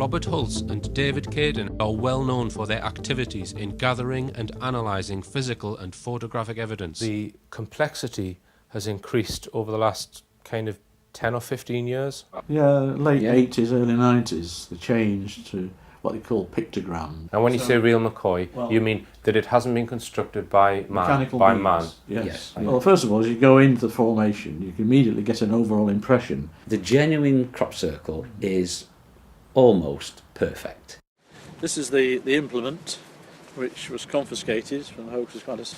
Robert Hulse and David Caden are well known for their activities in gathering and analysing physical and photographic evidence. The complexity has increased over the last kind of 10 or 15 years. Yeah, late 80s, early 90s, they changed to what they call pictograms. And when you say real McCoy, you mean that it hasn't been constructed by man? By man. Yes. Well, first of all, as you go into the formation, you can immediately get an overall impression. The genuine crop circle is almost perfect. This is the implement which was confiscated from Hoax's Palace.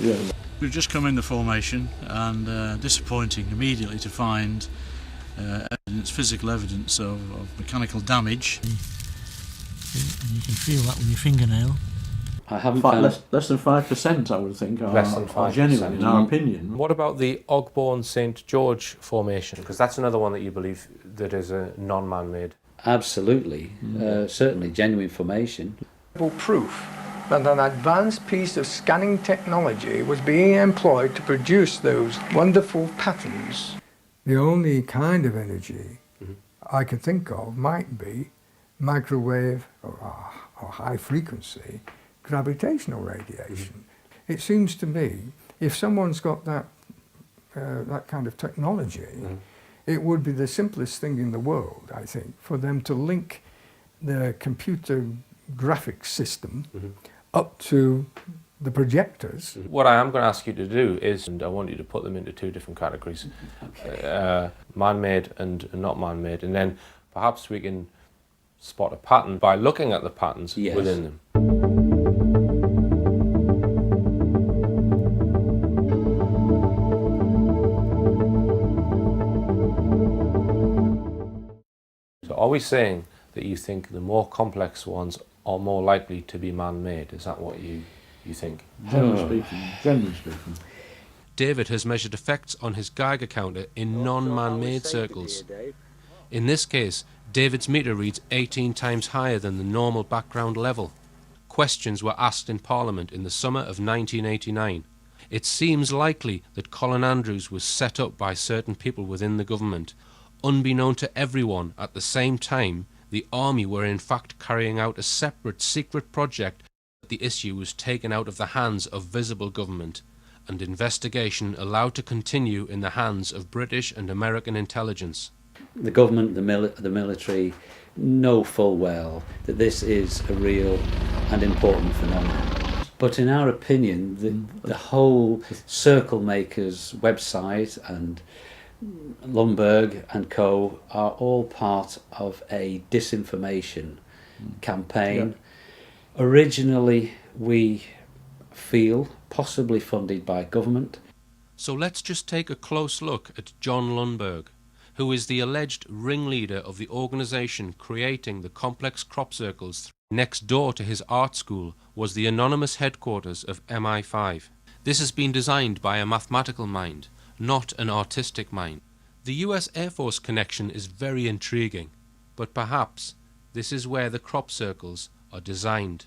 Yeah. We've just come in the formation and disappointing immediately to find physical evidence of mechanical damage. And you can feel that with your fingernail. I haven't In fact, found... less than 5%, I would think, are 5%. genuine, in our opinion. What about the Ogbourne St George formation? Because that's another one that you believe that is a non-man-made. Absolutely, certainly genuine formation. Proof that an advanced piece of scanning technology was being employed to produce those wonderful patterns. The only kind of energy I could think of might be microwave or high frequency gravitational radiation. It seems to me if someone's got that kind of technology, it would be the simplest thing in the world, I think, for them to link the computer graphics system up to the projectors. What I am going to ask you to do is, and I want you to put them into two different categories, man-made and not man-made, and then perhaps we can spot a pattern by looking at the patterns within them. So are we saying that you think the more complex ones are more likely to be man-made? Is that what you think? Generally speaking. David has measured effects on his Geiger counter in non-man-made circles. In this case, David's meter reads 18 times higher than the normal background level. Questions were asked in Parliament in the summer of 1989. It seems likely that Colin Andrews was set up by certain people within the government. Unbeknown to everyone, at the same time, the army were in fact carrying out a separate secret project. The issue was taken out of the hands of visible government, and investigation allowed to continue in the hands of British and American intelligence. The government, the military know full well that this is a real and important phenomenon. But in our opinion, the whole Circle Makers website and Lundberg and Co. are all part of a disinformation campaign. Originally, we feel possibly funded by government. So let's just take a close look at John Lundberg, who is the alleged ringleader of the organisation creating the complex crop circles. Next door to his art school was the anonymous headquarters of MI5. This has been designed by a mathematical mind, not an artistic mind. The US Air Force connection is very intriguing, but perhaps this is where the crop circles are designed.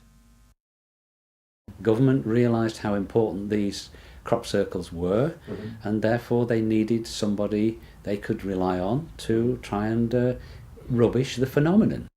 Government realised how important these crop circles were, and therefore they needed somebody they could rely on to try and rubbish the phenomenon.